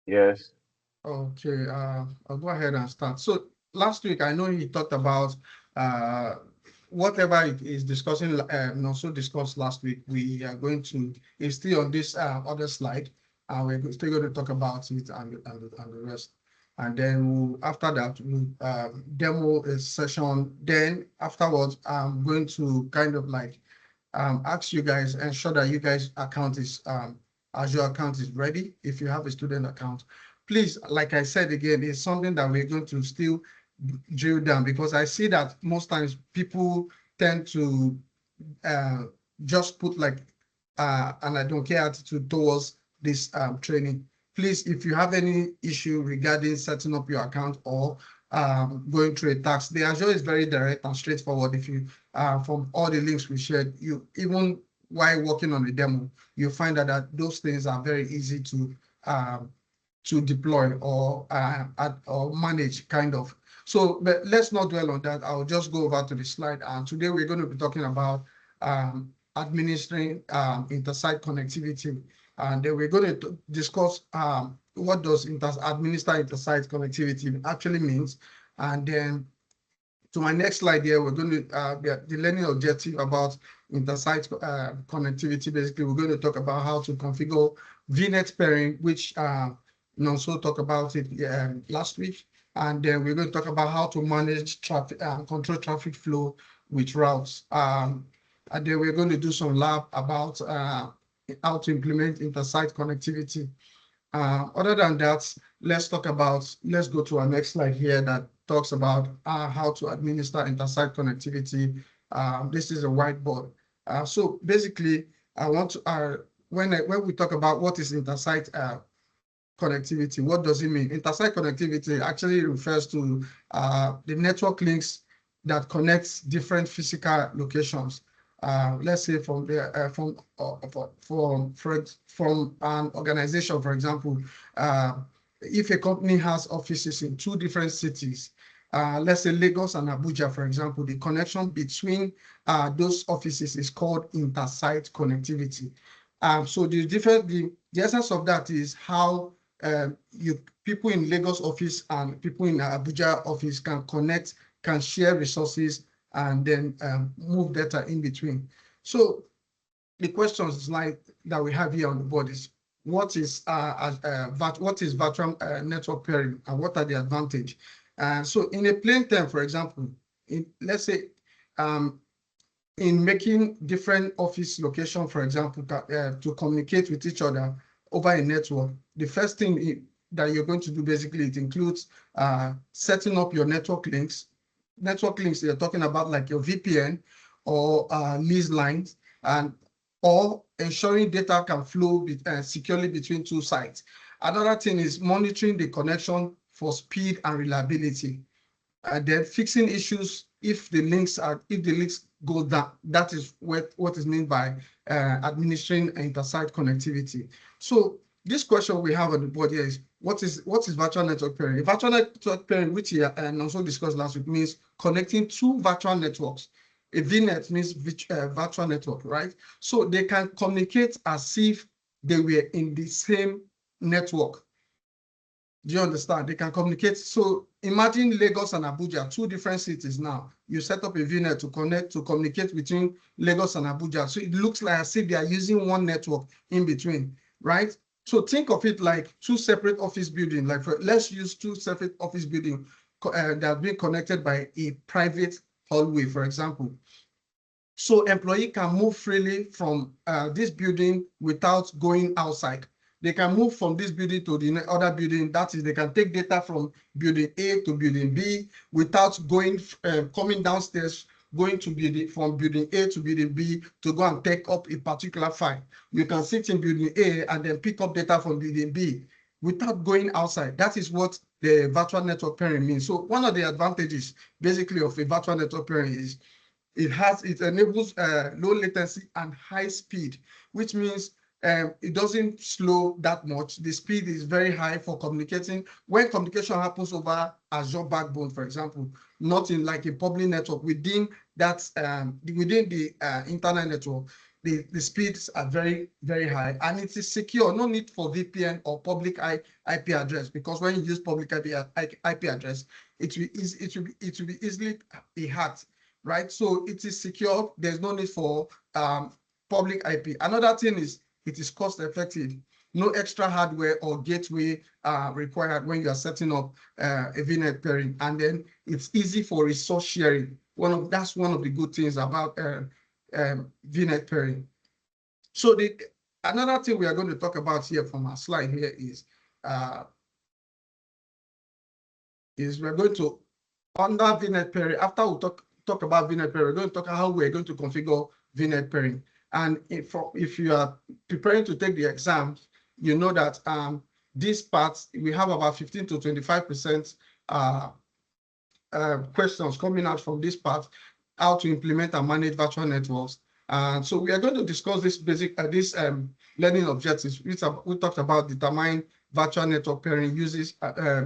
Yes. Okay, I'll go ahead and start. So last week, I know he talked about uh, whatever it is discussing, also discussed last week. We are going to, it's still on this other slide, and still going to talk about it and the rest. And then after that, we'll demo a session. Then afterwards, I'm going to kind of like ask you guys, ensure that you guys account is Azure account is ready. If you have a student account, please, like I said again, it's something that we're going to still drill down, because I see that most times people tend to uh, just put like an I don't care attitude towards this training. Please, if you have any issue regarding setting up your account or going through a task, the Azure is very direct and straightforward. If you from all the links we shared, you even while working on the demo, you find that those things are very easy to deploy or manage kind of. So, but let's not dwell on that. I'll just go over to the slide. And today we're going to be talking about administering inter-site connectivity. And then we're going to discuss what does administer inter-site connectivity actually means. And then to my next slide here, we're going to the learning objective about inter-site connectivity. Basically, we're going to talk about how to configure VNet pairing, which Nonso talked about it last week. And then we're going to talk about how to manage traffic, control traffic flow with routes. And then we're going to do some lab about how to implement inter-site connectivity. Other than that, let's go to our next slide here that talks about how to administer inter-site connectivity. This is a whiteboard. So basically, I want to, when we talk about what is inter-site connectivity, what does it mean? Inter-site connectivity actually refers to the network links that connects different physical locations. Let's say from an organization, for example, if a company has offices in two different cities, let's say Lagos and Abuja, for example, the connection between those offices is called inter-site connectivity. So the essence of that is how you people in Lagos office and people in Abuja office can connect, can share resources, and then move data in between. So the questions like that we have here on the board is what is virtual network pairing and what are the advantage? So in a plain term, for example, let's say um, in making different office location, for example, to communicate with each other over a network, the first thing that you're going to do basically, it includes setting up your network links. Network links, you're talking about like your VPN or lease lines, and or ensuring data can flow securely between two sites. Another thing is monitoring the connection for speed and reliability, and then fixing issues if the links go down. That is what is meant by administering inter-site connectivity. So this question we have on the board here is what is virtual network pairing? Virtual network pairing, which we also discussed last week, means connecting two virtual networks. A VNet means virtual network, right? So they can communicate as if they were in the same network. Do you understand? They can communicate. So imagine Lagos and Abuja, two different cities now. You set up a VNet to communicate between Lagos and Abuja. So it looks like as if they are using one network in between, right? So think of it like two separate office buildings. Let's use two separate office buildings that are being connected by a private hallway, for example. So employee can move freely from this building without going outside. They can move from this building to the other building. That is, they can take data from building A to building B without coming downstairs, going to from building A to building B to go and take up a particular file. You can sit in building A and then pick up data from building B without going outside. That is what the virtual network pairing means. So one of the advantages basically of a virtual network pairing is it enables low latency and high speed, which means it doesn't slow that much. The speed is very high for communicating. When communication happens over Azure backbone, for example, not in like a public network, within the internet network, the speeds are very, very high, and it is secure. No need for VPN or public IP address, because when you use public IP address, it will be easily be hacked, right? So it is secure. There's no need for public IP. Another thing is it is cost effective. No extra hardware or gateway required when you are setting up a VNet pairing, and then it's easy for resource sharing. That's one of the good things about VNet pairing. So another thing we are going to talk about here from our slide here is we're going to, under VNet pairing, after we talk about VNet pairing, we're going to talk how we're going to configure VNet pairing. And if you are preparing to take the exam, you know that this part, we have about 15 to 25% questions coming out from this part, how to implement and manage virtual networks. So we are going to discuss this learning objectives. We talked about determine virtual network pairing uses, how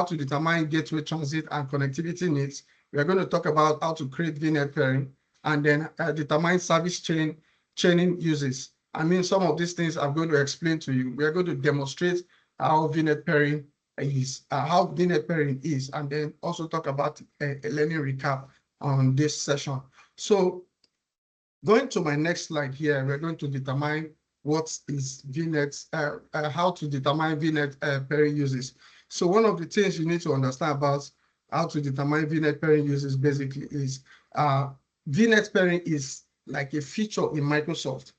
to determine gateway transit and connectivity needs. We are going to talk about how to create VNet pairing, and then determine service chaining uses. I mean, some of these things I'm going to explain to you. We are going to demonstrate how VNet pairing is, and then also talk about a learning recap on this session. So going to my next slide here, we're going to determine what is VNet, how to determine VNet pairing uses. So one of the things you need to understand about how to determine VNet pairing uses basically is VNet pairing is like a feature in Microsoft.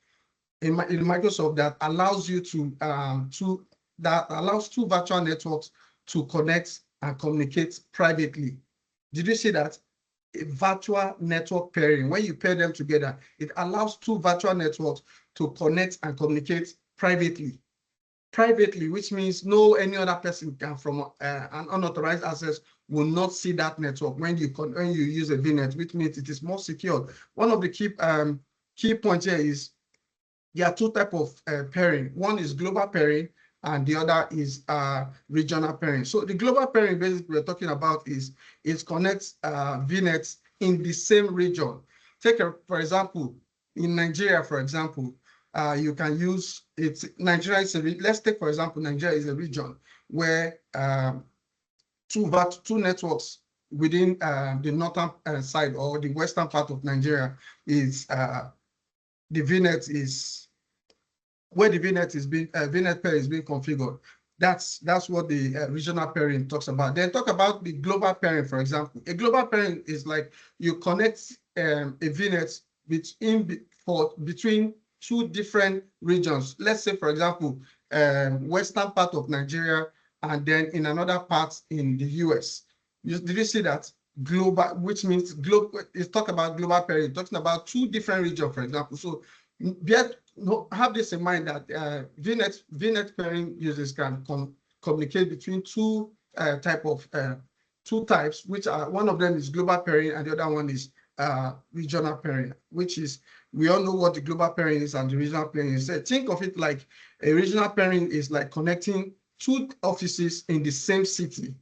In Microsoft that allows you that allows two virtual networks to connect and communicate privately. Did you see that? A virtual network pairing, when you pair them together, it allows two virtual networks to connect and communicate privately. Privately, which means any other person can, from an unauthorized access, will not see that network when you use a VNet, which means it is more secure. One of the key points here is there are two types of pairing. One is global pairing, and the other is regional pairing. So the global pairing basically we're talking about is it connects VNets in the same region. For example, in Nigeria, for example, you can use it. Nigeria is let's take, for example, Nigeria is a region where two networks within the northern side or the western part of Nigeria is the VNet is where the VNet is being VNet pair is being configured. That's what the regional pairing talks about. Then talk about the global pairing, for example. A global pairing is like you connect a VNet between two different regions. Let's say, for example, western part of Nigeria, and then in another part in the US. Did you see that? Global, which means global. It's talk about global pairing, talking about two different regions, for example. So have this in mind that VNet pairing users can communicate between two types, which are, one of them is global pairing and the other one is regional pairing, which is, we all know what the global pairing is and the regional pairing is. So think of it like a regional pairing is like connecting two offices in the same city.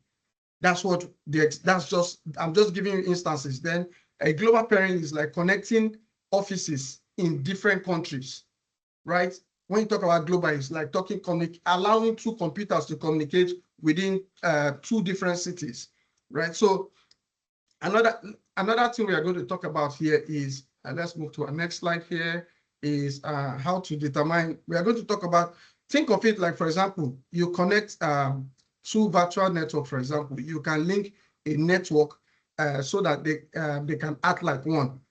That's just, I'm just giving you instances. Then a global pairing is like connecting offices in different countries, right? When you talk about global, it's like allowing two computers to communicate within two different cities, right? So another thing we are going to talk about here is, let's move to our next slide here, is how to determine. We are going to talk about, think of it like, for example, you connect two virtual networks, for example. You can link a network so that they can act like one.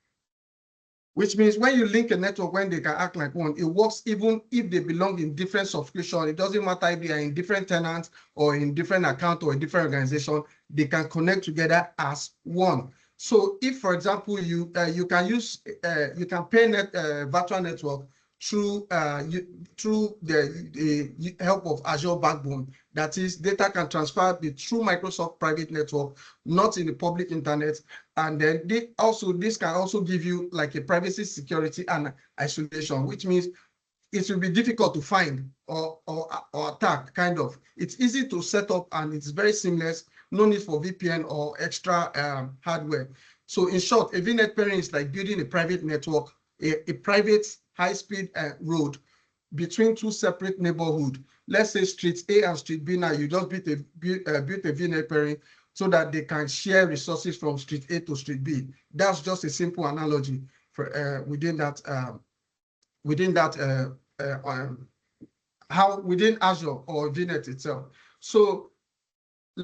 Which means when you link a network, when they can act like one, it works even if they belong in different subscription. It doesn't matter if they are in different tenants or in different account or a different organization, they can connect together as one. So if, for example, you can pair virtual network through the help of Azure Backbone. That is, data can transfer through Microsoft private network, not in the public internet. And then this can also give you like a privacy, security, and isolation, which means it will be difficult to find or attack, kind of. It's easy to set up and it's very seamless. No need for VPN or extra hardware. So in short, a VNet pairing is like building a private network a private high-speed road between two separate neighborhoods. Let's say street A and street B. Now you just build a VNet pairing so that they can share resources from street A to street B. That's just a simple analogy for within that how within Azure or VNet itself. So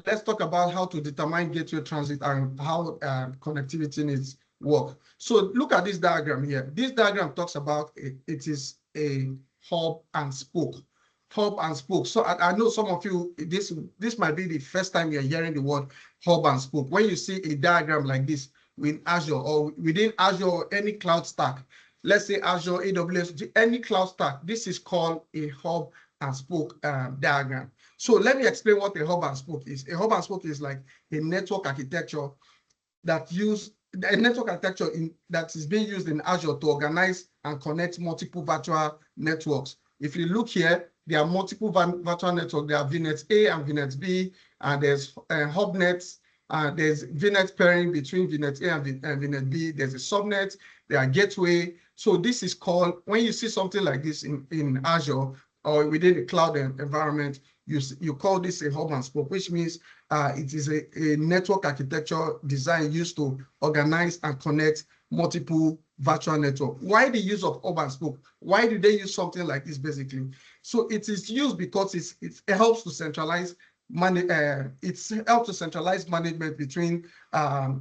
let's talk about how to determine gateway transit and how connectivity needs work. So look at this diagram here. This diagram talks about it is a hub and spoke. Hub and spoke. So I know some of you, this might be the first time you're hearing the word hub and spoke. When you see a diagram like this with Azure or within Azure or any cloud stack, let's say Azure, AWS, any cloud stack, this is called a hub and spoke diagram. So let me explain what a hub and spoke is. A hub and spoke is like a network architecture that that is being used in Azure to organize and connect multiple virtual networks. If you look here, there are multiple virtual networks. There are VNet A and VNet B, and there's hubnets. There's VNet pairing between VNet A and VNet B. There's a subnet. There are gateway. So this is called, when you see something like this in Azure or within the cloud environment, you call this a hub and spoke, which means it is a network architecture design used to organize and connect multiple virtual network. Why the use of hub and spoke? Why do they use something like this basically? So it is used because it helps to centralize management between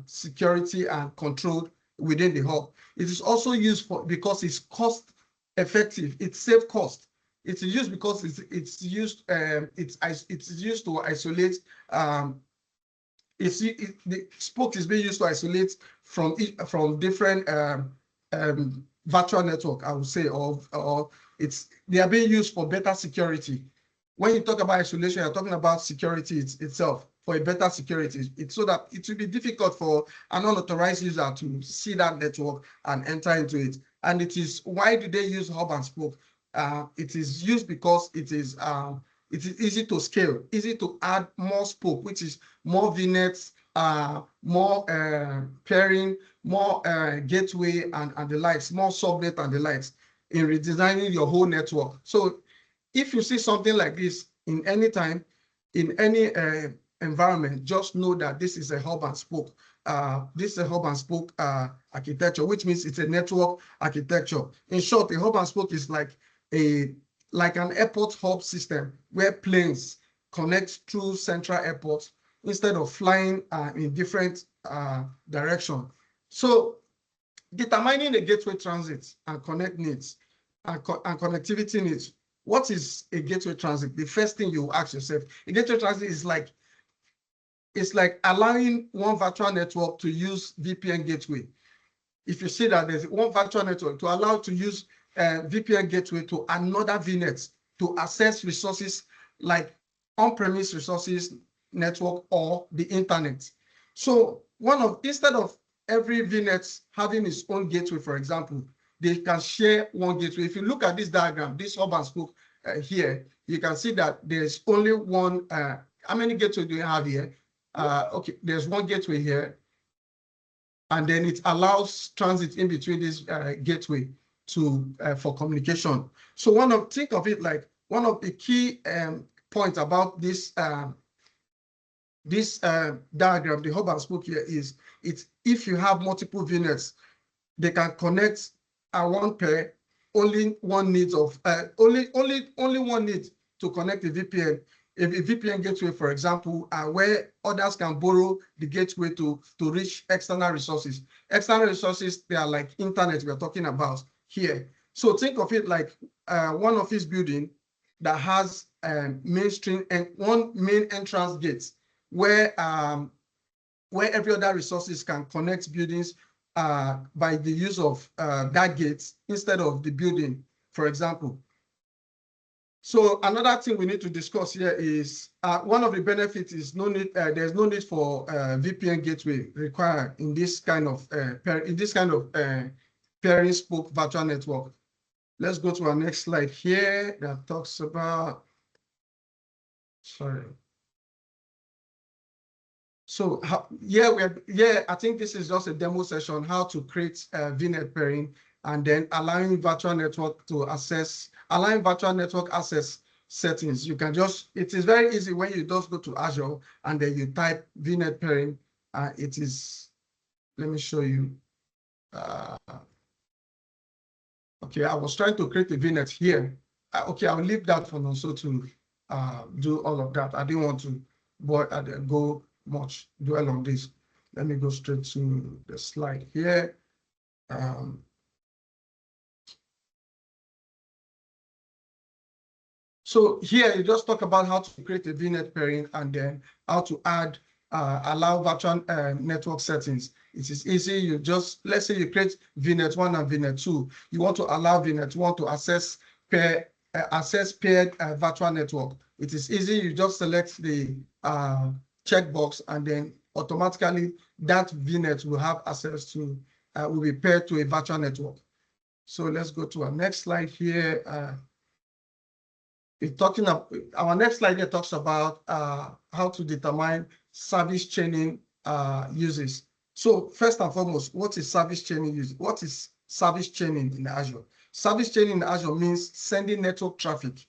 security and control within the hub. It is also used because it's cost effective. It saves cost. It's used because it's used to isolate. The spoke is being used to isolate from different virtual network, I would say, or they are being used for better security. When you talk about isolation, you're talking about security itself, for a better security. It's so that it will be difficult for an unauthorized user to see that network and enter into it. And it is, why do they use hub and spoke? It is used because it is easy to scale, easy to add more spoke, which is more VNets, more pairing, more gateway and the likes, more subnet and the likes in redesigning your whole network. So if you see something like this in any time, in any environment, just know that this is a hub and spoke. This is a hub and spoke architecture, which means it's a network architecture. In short, a hub and spoke is like an airport hub system where planes connect through central airports instead of flying in different directions. So determining the gateway transit and connect needs and connectivity needs. What is a gateway transit? The first thing you ask yourself, a gateway transit is like, it's like allowing one virtual network to use VPN gateway. If you see that there's one virtual network to allow to use VPN gateway to another VNet to access resources like on-premise resources, network, or the internet. So instead of every VNet having its own gateway, for example, they can share one gateway. If you look at this diagram, this hub and spoke here, you can see that there's only one. How many gateways do you have here? Okay, there's one gateway here, and then it allows transit in between this gateway for communication. So think of it like one of the key points about this diagram, the hub and spoke here, is if you have multiple VNets, they can connect one pair. Only one needs only one need to connect the VPN. If a VPN gateway, for example, where others can borrow the gateway to reach external resources. External resources, they are like internet we're talking about here. So think of it like one office building that has mainstream and one main entrance gate where every other resources can connect buildings by the use of that gate instead of the building, for example. So another thing we need to discuss here is one of the benefits is there's no need for VPN gateway required in this kind of pairing spoke virtual network. Let's go to our next slide here that talks about. Sorry. So I think this is just a demo session how to create VNet pairing and then allowing virtual network access settings. You can just, it is very easy when you just go to Azure and then you type VNet pairing. It is, let me show you. Okay, I was trying to create a VNet here. Okay, I'll leave that for now, so to do all of that. I didn't want to go much dwell on this. Let me go straight to the slide here. So here you just talk about how to create a VNet pairing and then how to add, allow virtual network settings. It is easy. You just, let's say you create VNet 1 and VNet 2. You want to allow VNet 1 to access paired virtual network. It is easy. You just select the checkbox and then automatically that VNet will have access to, will be paired to a virtual network. So let's go to our next slide here. Our next slide here talks about how to determine service chaining uses. So first and foremost, what is service chaining use? What is service chaining in Azure? Service chaining in Azure means sending network traffic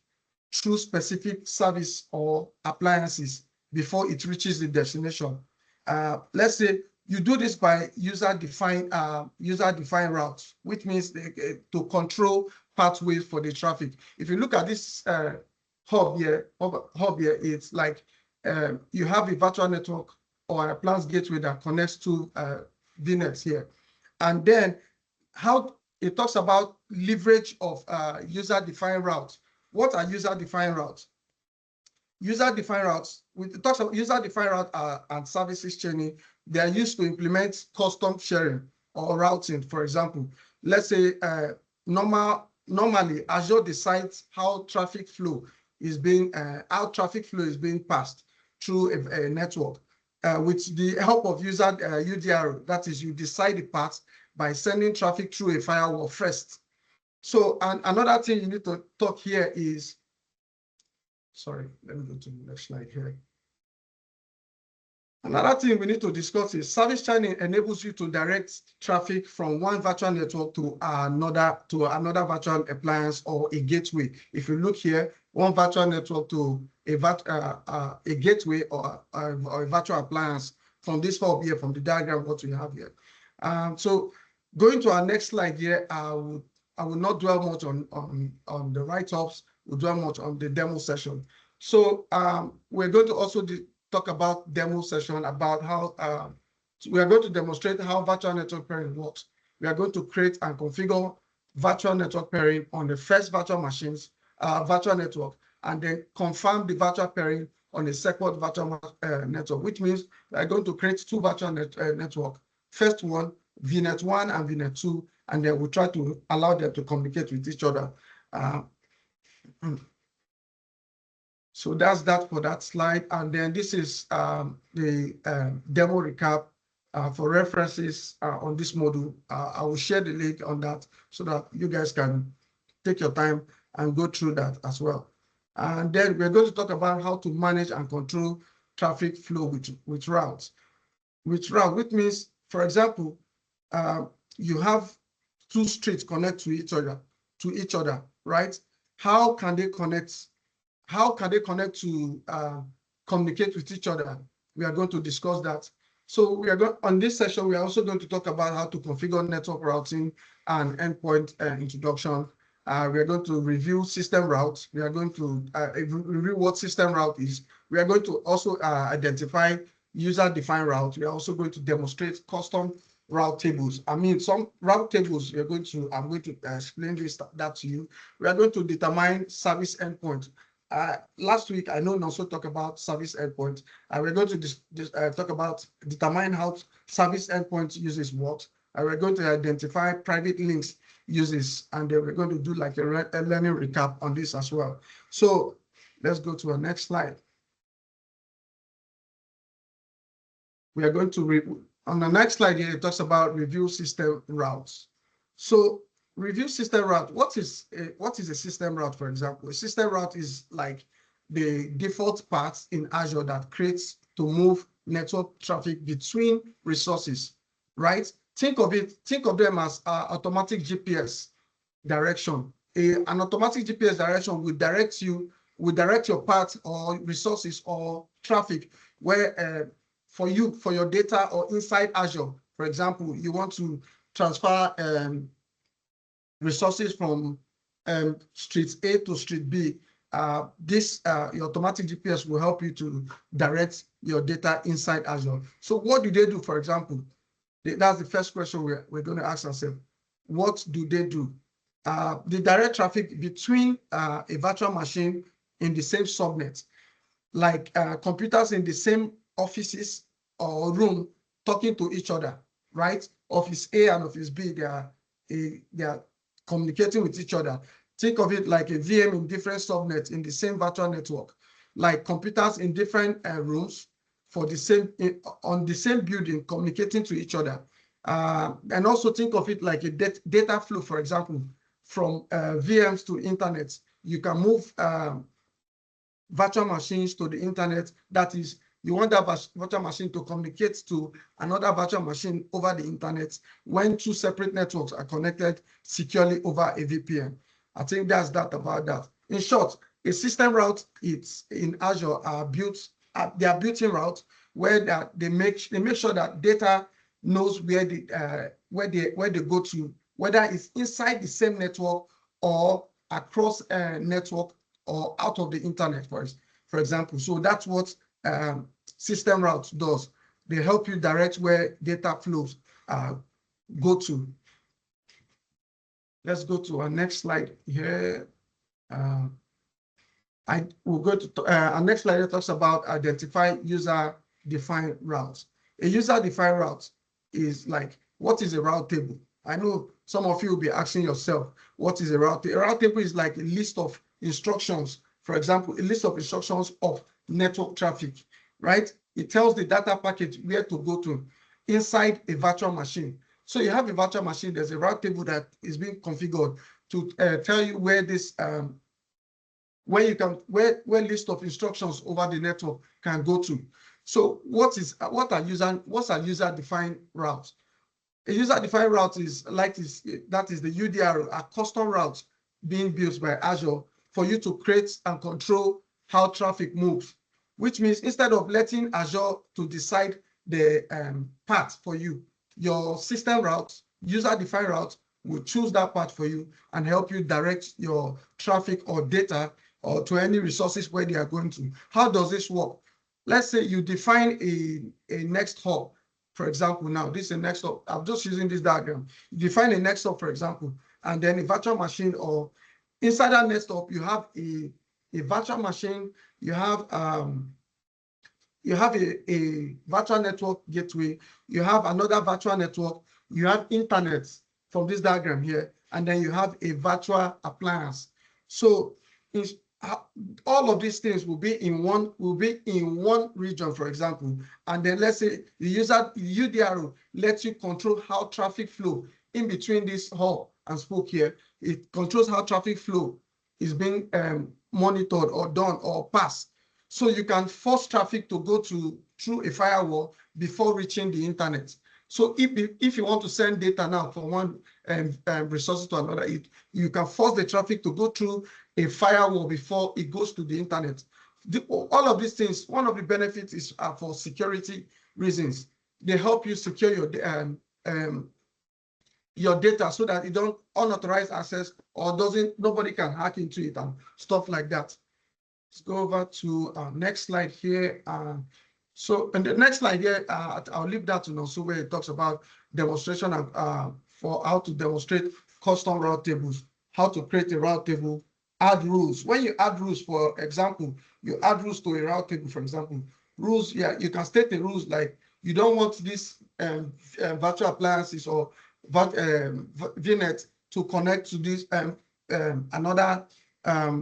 through specific service or appliances before it reaches the destination. Let's say you do this by user-defined routes, which means to control pathways for the traffic. If you look at this hub here, it's like you have a virtual network or a appliance gateway that connects to VNets here. And then how it talks about leverage of user-defined routes. What are user-defined routes? User-defined routes, it talks about user-defined route and services chaining. They are used to implement custom sharing or routing. For example, let's say normally Azure decides how traffic flow is being passed through a network with the help of user UDR. That is, you decide the path by sending traffic through a firewall first. So, and another thing you need to talk here is, sorry, let me go to the next slide here. Another thing we need to discuss is service chaining enables you to direct traffic from one virtual network to another virtual appliance or a gateway. If you look here, one virtual network to a gateway or a virtual appliance from this hub here, from the diagram what we have here. So going to our next slide here, I will not dwell much on the write-ups. We'll dwell much on the demo session. So we're going to also talk about demo session about how we are going to demonstrate how virtual network pairing works. We are going to create and configure virtual network pairing on the first virtual machines, virtual network, and then confirm the virtual pairing on a second virtual network, which means we are going to create two virtual network. First one, VNet 1 and VNet 2, and then we'll try to allow them to communicate with each other. So that's that for that slide. And then this is the demo recap for references on this module. I will share the link on that so that you guys can take your time and go through that as well. And then we're going to talk about how to manage and control traffic flow with routes. Which means, for example, you have two streets connect to each other, right? How can they connect? How can they connect to communicate with each other? We are going to discuss that. So we are going on this session. We are also going to talk about how to configure network routing and endpoint introduction. We are going to review system routes. We are going to review what system route is. We are going to also identify user-defined routes. We are also going to demonstrate custom route tables. I mean, some route tables I'm going to explain that to you. We are going to determine service endpoint. Last week, I know also talk about service endpoint. We're going to talk about determine how service endpoint uses what. We're going to identify private links uses, and then we're going to do like a learning recap on this as well. So let's go to our next slide. We are going to, on the next slide here, it talks about review system routes. So review system route. What is a system route, for example? A system route is like the default path in Azure that creates to move network traffic between resources, right? think of them as automatic GPS direction. An automatic GPS direction will direct your path or resources or traffic where for your data or inside Azure. For example, you want to transfer resources from street A to street B. Your automatic GPS will help you to direct your data inside Azure. So what do they do, for example? That's the first question we're going to ask ourselves. What do they do? They direct traffic between a virtual machine in the same subnet, like computers in the same offices or room talking to each other, right? Office A and Office B, they are communicating with each other. Think of it like a VM in different subnets in the same virtual network, like computers in different rooms for the same on the same building communicating to each other. And also think of it like a data flow, for example, from VMs to internet. You can move virtual machines to the internet. That is, you want that virtual machine to communicate to another virtual machine over the internet when two separate networks are connected securely over a VPN. I think that's that about that. In short, a system route in Azure they are built-in routes where they make sure that data knows where they go to, whether it's inside the same network or across a network or out of the internet, for example. So that's what system routes does. They help you direct where data flows go to. Let's go to our next slide here. I will go to our next slide that talks about identify user-defined routes. A user-defined route is like, what is a route table? I know some of you will be asking yourself, what is a route table? A route table is like a list of instructions. For example, a list of instructions of network traffic, right? It tells the data package where to go to inside a virtual machine. So you have a virtual machine, there's a route table that is being configured to tell you where this where list of instructions over the network can go to. So what are user-defined routes? A user-defined route is that is the UDR, a custom route being built by Azure for you to create and control how traffic moves, which means instead of letting Azure to decide the path for you, your system route, user-defined route, will choose that path for you and help you direct your traffic or data or to any resources where they are going to. How does this work? Let's say you define a next hop. For example, now this is a next hop. I'm just using this diagram. You define a next hop, for example, and then a virtual machine, or inside that next hop, you have a virtual machine, you have a virtual network gateway, you have another virtual network, you have internet from this diagram here, and then you have a virtual appliance. So all of these things will be in one region, for example, and then let's say the UDRO lets you control how traffic flow in between this hub and spoke here. It controls how traffic flow is being monitored or done or passed. So you can force traffic to go through a firewall before reaching the internet. So if you want to send data now from one resource to another, you can force the traffic to go through a firewall before it goes to the internet. All of these things, one of the benefits is for security reasons. They help you secure your data so that you don't unauthorized access or nobody can hack into it and stuff like that. Let's go over to our next slide here. So in the next slide here, I'll leave that to Nonso, where it talks about demonstration for how to demonstrate custom route tables, how to create a route table, add rules. When you add rules, for example, you add rules to a route table, for example, rules, yeah, you can state the rules like you don't want this virtual appliances or VNet to connect to this another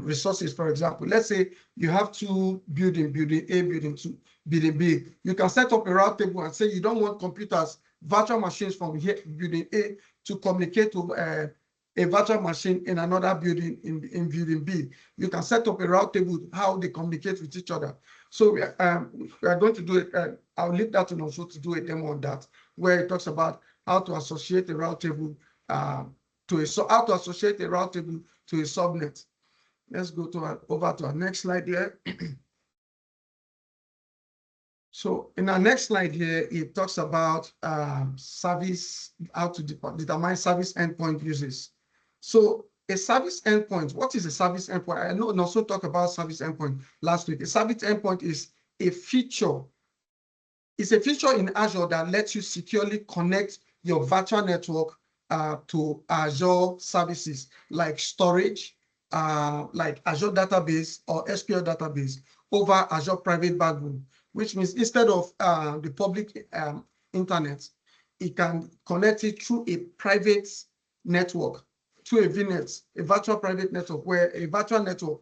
resources, for example. Let's say you have two building A, building 2, building B. You can set up a route table and say you don't want computers, virtual machines from here, building A, to communicate to a virtual machine in another building in building B. You can set up a route table how they communicate with each other. So we are going to do it. I'll leave that to also to do a demo on that, where it talks about how to associate a route table how to associate a route table to a subnet. Let's go to over to our next slide here. So in our next slide here, it talks about service, how to determine service endpoint uses. So a service endpoint, what is a service endpoint? I know and also talk about service endpoint last week. A service endpoint is a feature. It's a feature in Azure that lets you securely connect your virtual network to Azure services like storage, like Azure database or SQL database over Azure private backbone, which means instead of the public internet, it can connect it through a private network, to a VNet, a virtual private network, where a virtual network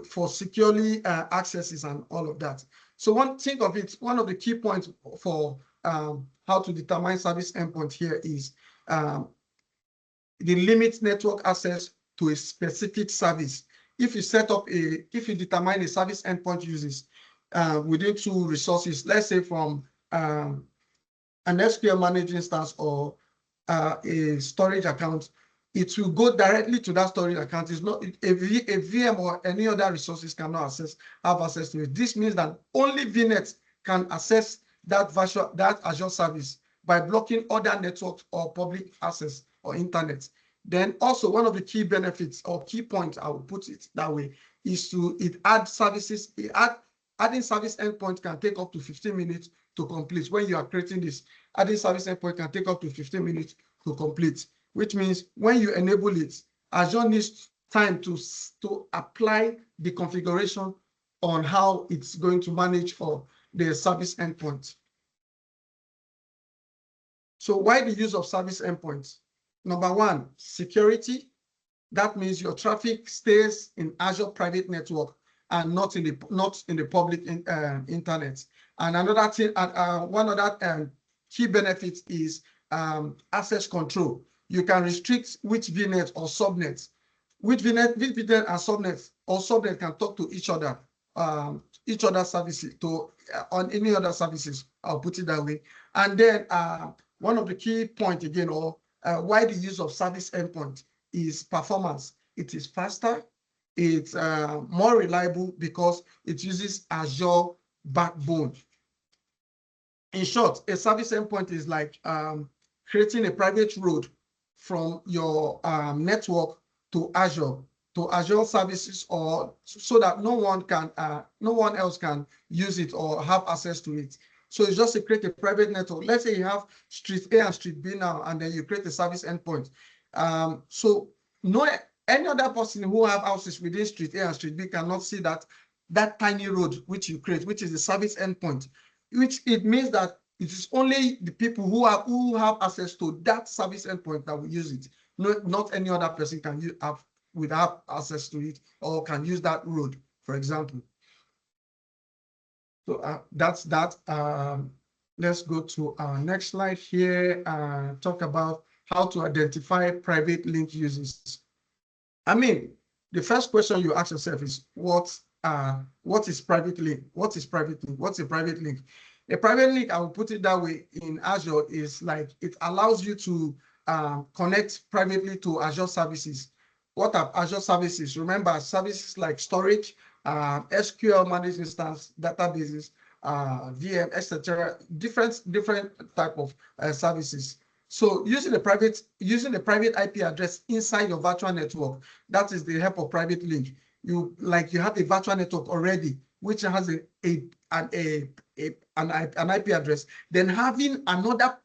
for securely accesses and all of that. So think of it, one of the key points for how to determine service endpoint here is the limit network access to a specific service. If you determine a service endpoint uses within two resources, let's say from an SQL managed instance or a storage account, it will go directly to that storage account. It's not a VM or any other resources cannot have access to it. This means that only VNet can access that Azure service by blocking other networks or public access or internet. Then also one of the key benefits or key points, I will put it that way, is adding service endpoint can take up to 15 minutes to complete. When you are creating this, adding service endpoint can take up to 15 minutes to complete, which means when you enable it, Azure needs time to apply the configuration on how it's going to manage for the service endpoint. So why the use of service endpoints? Number one, security. That means your traffic stays in Azure private network and not in the public internet. And another thing, one other key benefit is access control. You can restrict which VNet or subnet, which VNet and subnet can talk to each other services on any other services. I'll put it that way. And then one of the key points again, or why the use of service endpoint is performance. It is faster, it's more reliable because it uses Azure backbone. In short, a service endpoint is like creating a private road from your network to Azure services, or so that no one else can use it or have access to it. So it's just to create a private network. Let's say you have street A and street B now, and then you create a service endpoint. So any other person who have houses within street A and street B cannot see that tiny road which you create, which is the service endpoint, which it means that it is only the people who have access to that service endpoint that will use it. Not any other person can have access to it or can use that road, for example. So that's that. Let's go to our next slide here and talk about how to identify private link uses. I mean, the first question you ask yourself is what is private link? What is private link? What's a private link? A private link, I will put it that way in Azure, is like it allows you to connect privately to Azure services. What are Azure services? Remember, services like storage, SQL managed instance, databases, VM, etc. Different type of services. So using the private IP address inside your virtual network, that is the help of private link. You have a virtual network already, which has an IP address. Then having a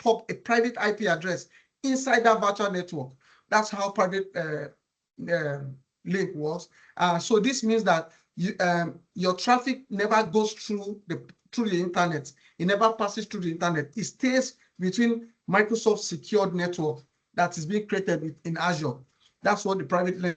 private IP address inside that virtual network. That's how private link works. So this means that your traffic never goes through the internet. It never passes through the internet. It stays between Microsoft secured network that is being created in Azure. That's what the private link.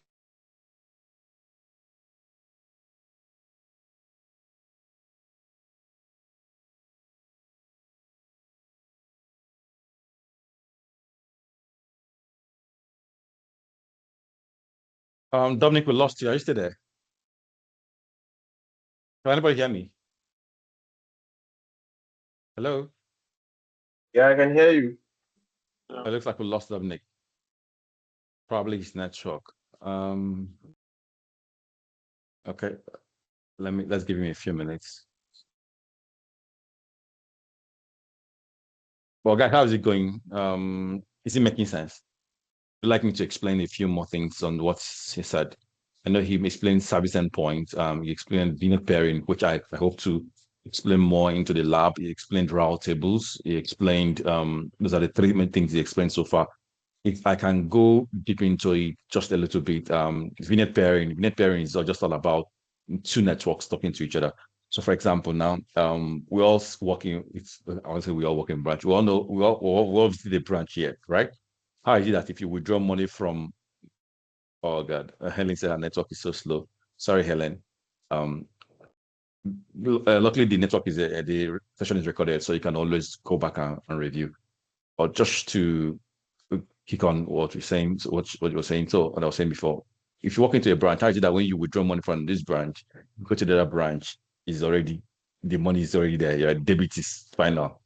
Dominic, we lost you. Are you still there? Can anybody hear me? Hello? Yeah, I can hear you. It looks like we lost Dominic. Probably his network. Okay, let's give him a few minutes. Well, guys, how is it going? Is it making sense? Would you like me to explain a few more things on what he said? I know he explained service endpoint. He explained VNet pairing, which I hope to explain more into the lab. He explained route tables. He explained those are the three main things he explained so far. If I can go deep into it just a little bit, VNet pairing is just all about two networks talking to each other. So, for example, now we're all working. I would say we all work in branch. We all know we all visit the branch here, right? How is it that if you withdraw money from, oh God, Helen said her network is so slow. Sorry, Helen. Um, Luckily the network is the session is recorded, so you can always go back and review. Or just to kick on what you're saying, so what you were saying. So what I was saying before, if you walk into a branch, how is it that when you withdraw money from this branch, you go to the other branch, the money is already there. Your debit is final.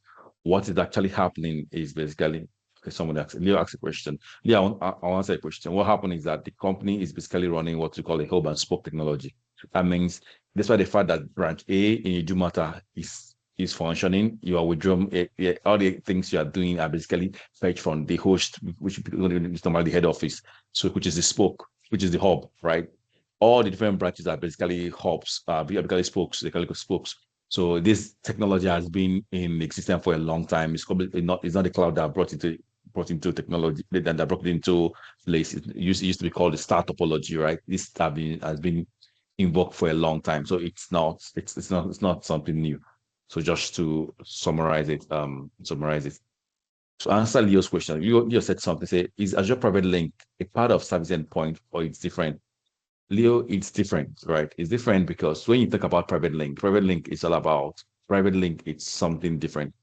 What is actually happening is basically, okay, Leo asked a question. Leo, I'll answer a question. What happened is that the company is basically running what we call a hub and spoke technology. That means despite the fact that branch A in Idumata is functioning, you are withdrawing all the things you are doing are basically fetched from the host, which is normally the head office, so which is the spoke, which is the hub, right? All the different branches are basically hubs, basically spokes, they call it spokes. So this technology has been in existence for a long time. It's not the cloud that brought into technology that brought it into place. It used to be called the star topology, right? This has been invoked for a long time. So it's not something new. So just to summarize it. So answer Leo's question. Leo said something. Say, is Azure Private Link a part of service endpoint or it's different? Leo, it's different, right? It's different because when you think about private link is all about private link. It's something different.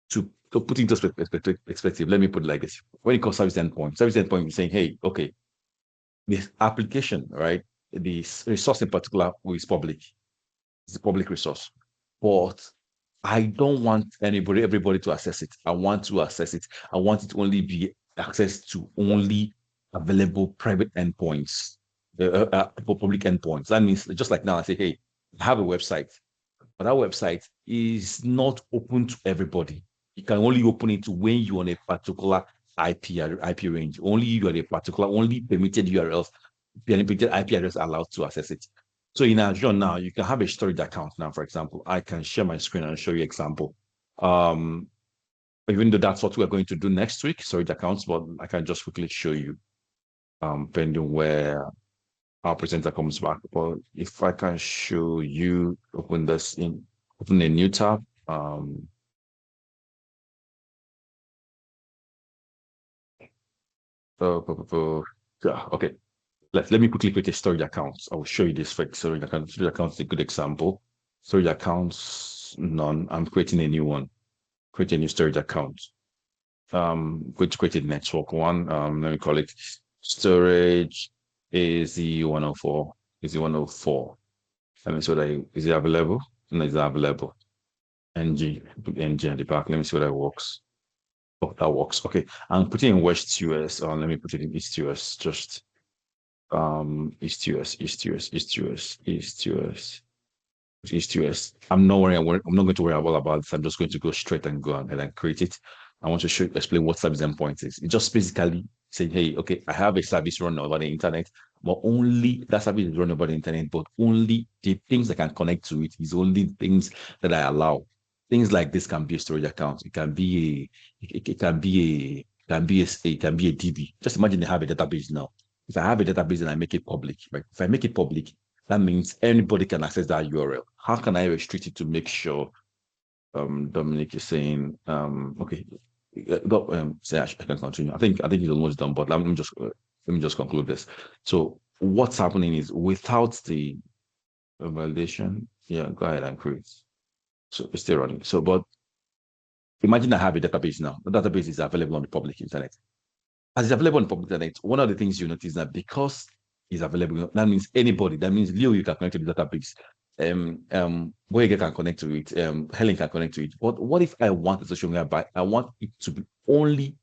To put into perspective, let me put it like this: when you call service endpoint is saying, hey, okay, this application, right? This resource in particular is public. It's a public resource, but I don't want everybody to access it. I want to access it. I want it to only be access to only available private endpoints, for public endpoints. That means just like now, I say, hey, I have a website, but that website is not open to everybody. You can only open it when you're on a particular IP range. Only you are a particular, only permitted URLs, permitted IP address allowed to access it. So in Azure now, you can have a storage account now, for example. I can share my screen and show you example. Even though that's what we're going to do next week, storage accounts, but I can just quickly show you, depending where our presenter comes back. But if I can show you, open a new tab. Yeah, okay. Let me quickly create a storage account. I will show you this for storage account. Storage account is a good example. Storage accounts, none. I'm creating a new one. Create a new storage account. Going to create a network one. Let me call it storage AZ104. AZ104. Let me see what is it available? No, it's not available. Put NG at the back. Let me see what that works. Oh, that works. Okay. I'm putting in West US. Let me put it in East US. Just East US, East US, East US, East US, East US. I'm not going to worry about this. I'm just going to go straight and go ahead and create it. I want to explain what service endpoint is. It just basically saying, hey, okay, I have a service run over the internet, but only that service is run over the internet, but only the things that can connect to it is only things that I allow. Things like this can be a storage account. It can be it can be it can be a DB. Just imagine I have a database now. If I have a database and I make it public, right? If I make it public, that means anybody can access that URL. How can I restrict it to make sure Dominic is saying okay. Say I can continue. I think he's almost done, but let me just conclude this. So what's happening is without the validation, yeah, go ahead and create. So it's still running. So, but imagine I have a database now. The database is available on the public internet. As it's available on the public internet, one of the things you notice that because it's available, that means anybody, that means Leo, you can connect to the database. Boyega can connect to it, Helen can connect to it. But what if I want a social media I want it to be only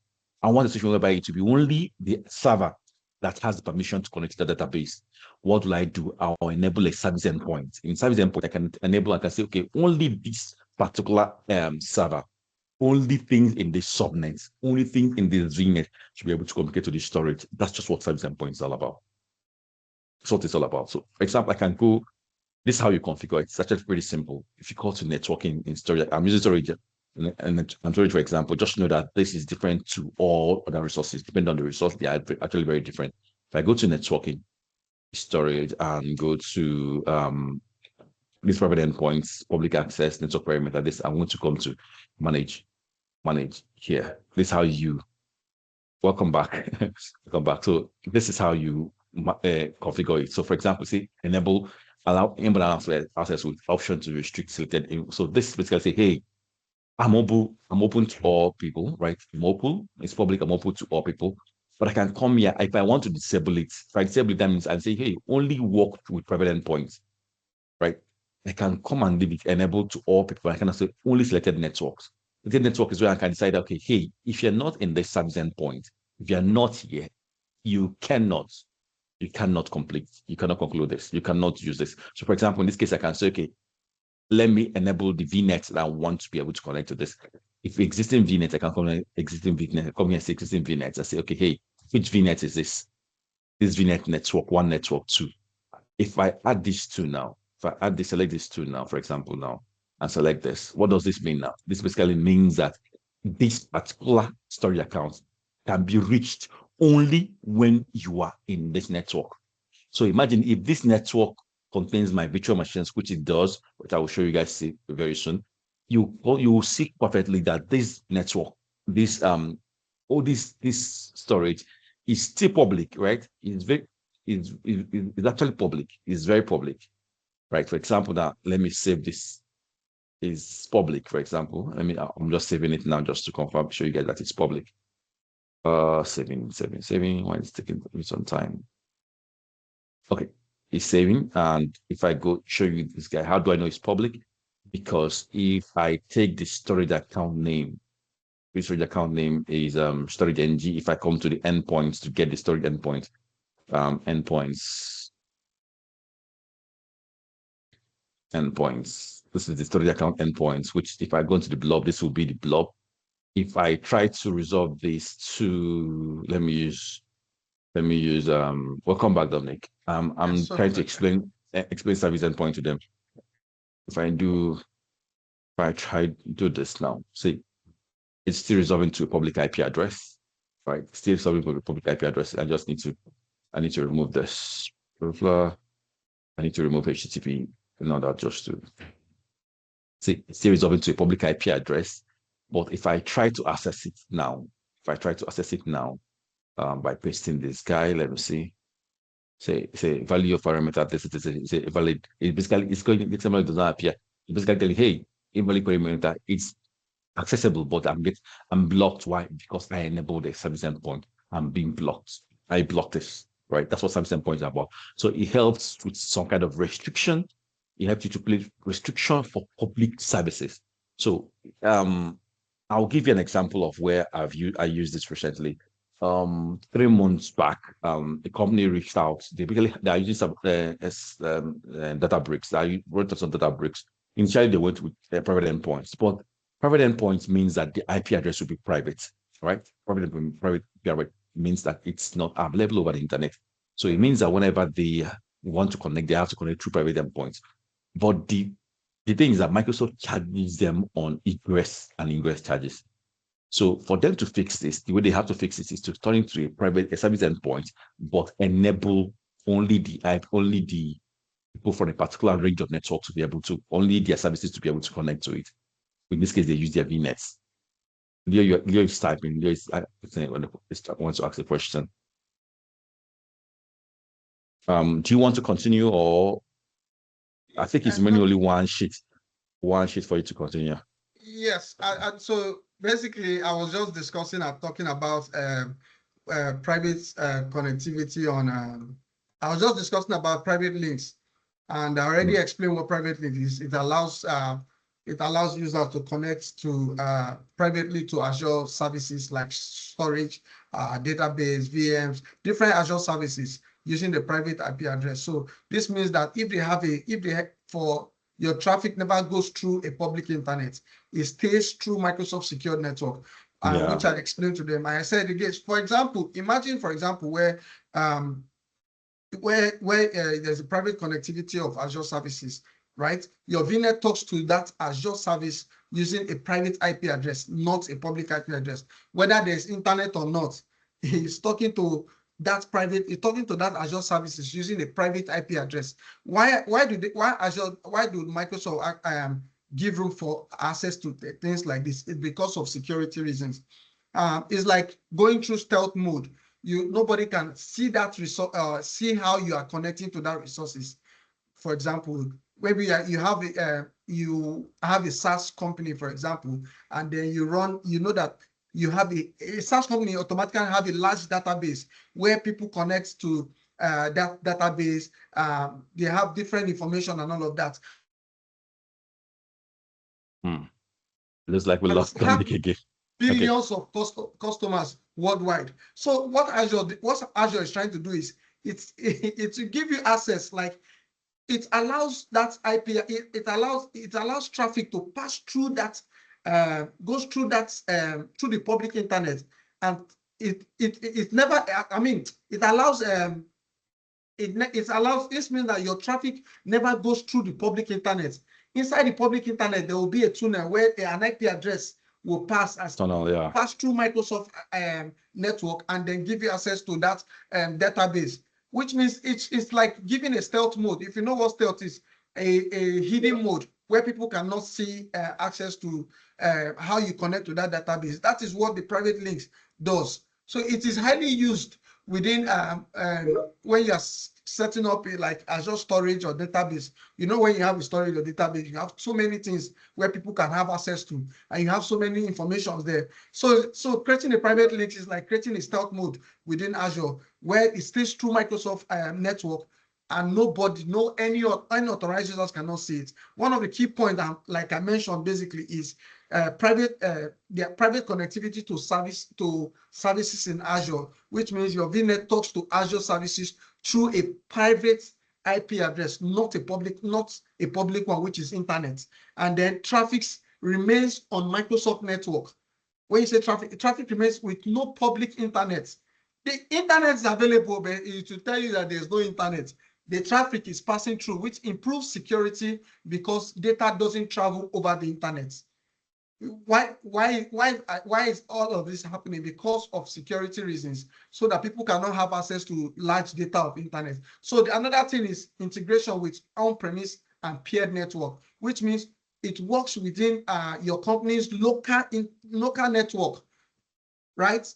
I want a situation whereby it to be only the server that has the permission to connect to the database. What will I do? I'll enable a service endpoint. In service endpoint, I can enable, I can say, okay, only this particular server, only things in this subnet, only things in this VNet should be able to communicate to the storage. That's just what service endpoint is all about. That's what it's all about. So, for example, I can go, this is how you configure it. It's actually pretty simple. If you call to networking in storage, I'm using storage and storage, for example, just know that this is different to all other resources. Depending on the resource, they are actually very different. If I go to networking, storage, and go to these private endpoints, public access, network perimeter, this I'm going to come to manage here. This is how you welcome back. Welcome back. So this is how you configure it. So for example, see, allow inbound access with option to restrict selected. So this basically say, hey, I'm open to all people, right? I'm open, it's public, I'm open to all people. But I can come here if I want to disable it. If I disable it, that means I say, hey, only work with private endpoints, right? I can come and leave it enabled to all people. I can say only selected networks. The network is where I can decide, okay, hey, if you're not in this service endpoint, if you're not here, you cannot complete, you cannot conclude this, you cannot use this. So for example, in this case, I can say, okay, let me enable the VNet that I want to be able to connect to this. If existing VNet, I can come existing VNet, come here and say existing VNet. I say, okay, hey, which VNet is this? This VNet network, one, network two. If I add these two now, if I add this, select these two now, for example, now, and select this, what does this mean now? This basically means that this particular storage account can be reached only when you are in this network. So imagine if this network contains my virtual machines, which it does, which I will show you guys very soon, you will see perfectly that this network, this all this storage is still public, right? It's actually public. It's very public, right? For example, now let me save this. Is public, for example. I'm just saving it now just to confirm, show you guys that it's public. Saving. Why it's taking some time? Okay, it's saving. And if I go show you this guy, how do I know it's public? Because if I take the storage account name, the storage account name is storage ng. If I come to the endpoints to get the storage endpoint, endpoints. This is the storage account endpoints, which if I go into the blob, this will be the blob. If I try to resolve this to, let me use, welcome back, Dominic. I'm trying to explain service endpoint to them. If I try to do this now, see, it's still resolving to a public IP address, right? Still resolving to a public IP address. I need to remove this. I need to remove HTTP in order just to see, it's still resolving to a public IP address. But if I try to access it now, by pasting this guy, let me see. Say value of parameter, this is a valid. It basically it's going, it's somebody does not appear. It basically telling, hey, invalid parameter, it's accessible, but I'm blocked. Why? Because I enabled a service endpoint. I'm being blocked. I blocked this, right? That's what service endpoint is about. So it helps with some kind of restriction. It helps you to place restriction for public services. So I'll give you an example of where I used this recently. 3 months back, the company reached out. They are using some Databricks. They wrote some Databricks. Initially, they went with private endpoints, but private endpoints means that the IP address will be private, right? Private means that it's not available over the internet. So it means that whenever they want to connect, they have to connect through private endpoints. But the thing is that Microsoft charges them on egress and ingress charges. So for them to fix this, the way they have to fix this is to turn into a service endpoint, but enable only the people from a particular range of networks to be able to, only their services to be able to connect to it. In this case, they use their VNets. Leo is typing. Leo is wants to ask a question. Do you want to continue, or I think it's mainly only one sheet for you to continue. Yes. So basically, I was just discussing and talking about private connectivity on. I was just discussing about private links, and I already explained what private link is. It allows It allows users to connect to privately to Azure services like storage, database, VMs, different Azure services using the private IP address. So this means that for your traffic never goes through a public internet, it stays through Microsoft secured network, which I explained to them. I said again, for example, imagine, for example, where there's a private connectivity of Azure services, right? Your VNet talks to that Azure service using a private IP address, not a public IP address. Whether there's internet or not, he's talking to that Azure services using a private IP address. Why do Microsoft give room for access to things like this? It's because of security reasons. It's like going through stealth mode. Nobody can see that resource, see how you are connecting to that resources. For example, maybe you have a SaaS company, for example, and then you know that you have a SaaS company automatically have a large database where people connect to that database. They have different information and all of that. Looks like we lost Dominic again. Billions of customers worldwide. So what Azure is trying to do is it's to give you access, like it allows that IP, it allows traffic to pass through that, goes through that through the public internet, and it never, I mean, it allows this means that your traffic never goes through the public internet. Inside the public internet, there will be a tunnel where an IP address will pass through Microsoft network and then give you access to that database, which means it's like giving a stealth mode. If you know what stealth is, a hidden mode where people cannot see access to how you connect to that database. That is what the private links does. So it is highly used within when you are setting up like Azure storage or database. You know, when you have a storage or database, you have so many things where people can have access to, and you have so many information there. So creating a private link is like creating a stealth mode within Azure where it stays through Microsoft network, and any authorized users cannot see it. One of the key points, like I mentioned, basically is private connectivity to services in Azure, which means your VNet talks to Azure services through a private IP address, not a public one, which is internet. And then traffic remains on Microsoft network. When you say traffic remains with no public internet. The internet is available, but it will tell you that there's no internet. The traffic is passing through, which improves security because data doesn't travel over the internet. Why is all of this happening? Because of security reasons, so that people cannot have access to large data of internet. So another thing is integration with on-premise and peered network, which means it works within your company's local network, right?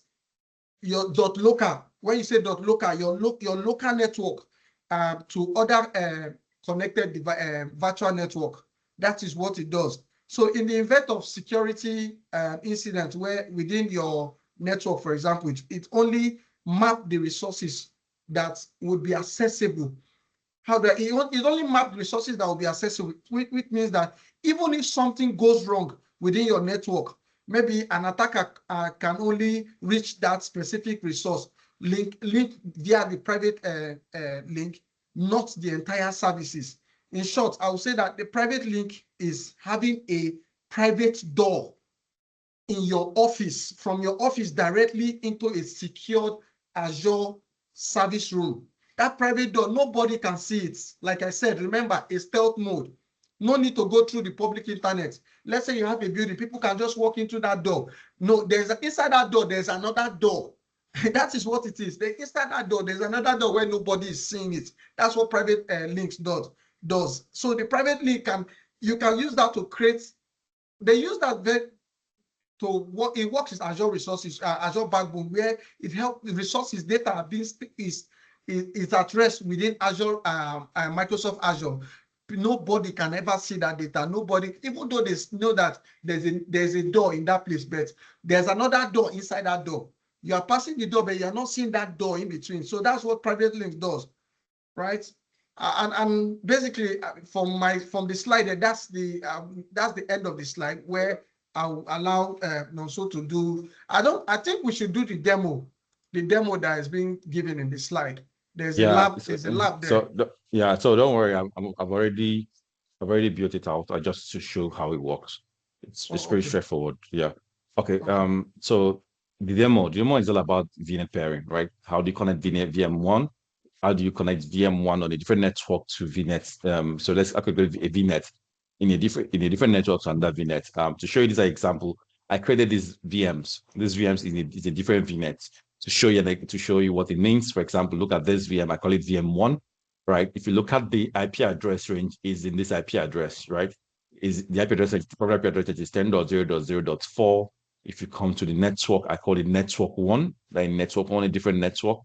Your .local. When you say .local, your local network to other connected virtual network. That is what it does. So in the event of security incident where within your network, for example, it only map the resources that would be accessible. It only map resources that will be accessible, which means that even if something goes wrong within your network, maybe an attacker can only reach that specific resource link via the private link, not the entire services. In short, I would say that the private link is having a private door in your office, from your office directly into a secured Azure service room. That private door, nobody can see it. Like I said, remember, a stealth mode. No need to go through the public internet. Let's say you have a building, people can just walk into that door. No, inside that door, there's another door. That is what it is. Inside that door, there's another door where nobody is seeing it. That's what private links does. So the private link you can use that to create. They use that to work. It works with Azure resources, Azure Backbone, where it helps the resources data is at rest within Azure, Microsoft Azure. Nobody can ever see that data. Nobody, even though they know that there's a door in that place, but there's another door inside that door. You are passing the door, but you're not seeing that door in between. So that's what private link does, right? And basically from the slide there, that's the end of the slide where I'll allow Nonso to do. I think we should do the demo that is being given in the slide. There's a Yeah. lab. So, There's a lab there. yeah. So don't worry. I've already built it out. I just to show how it works. It's Oh, pretty okay. straightforward. Yeah. Okay. Okay. So the demo is all about VNet pairing, right? How do you connect VNet VM1? How do you connect VM1 on a different network to VNet? So let's calculate a VNet in a different network on that VNet. To show you this example, I created these VMs. These VMs is a different VNet to show you what it means. For example, look at this VM. I call it VM1, right? If you look at the IP address range, is in this IP address, right? Is the IP address range, the proper IP address range is 10.0.0.4. If you come to the network, I call it network one, like network one, a different network.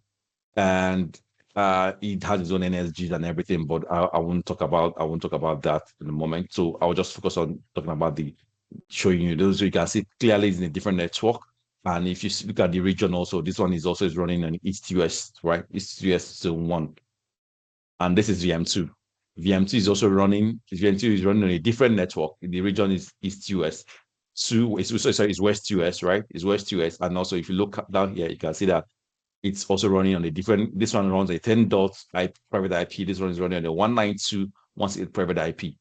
And it has its own NSGs and everything, but I won't talk about that in a moment. So I'll just focus on talking about the showing you those. So you can see clearly it's in a different network. And if you look at the region also, this one is running on East US, right? East US Zone 1. And this is VM2. VM2 is also running, VM2 is running on a different network. The region is East US. It's West US, right? It's West US. And also if you look down here, you can see that it's also running on a different, this one runs a 10 dot private IP. This one is running on a 192.168 private IP.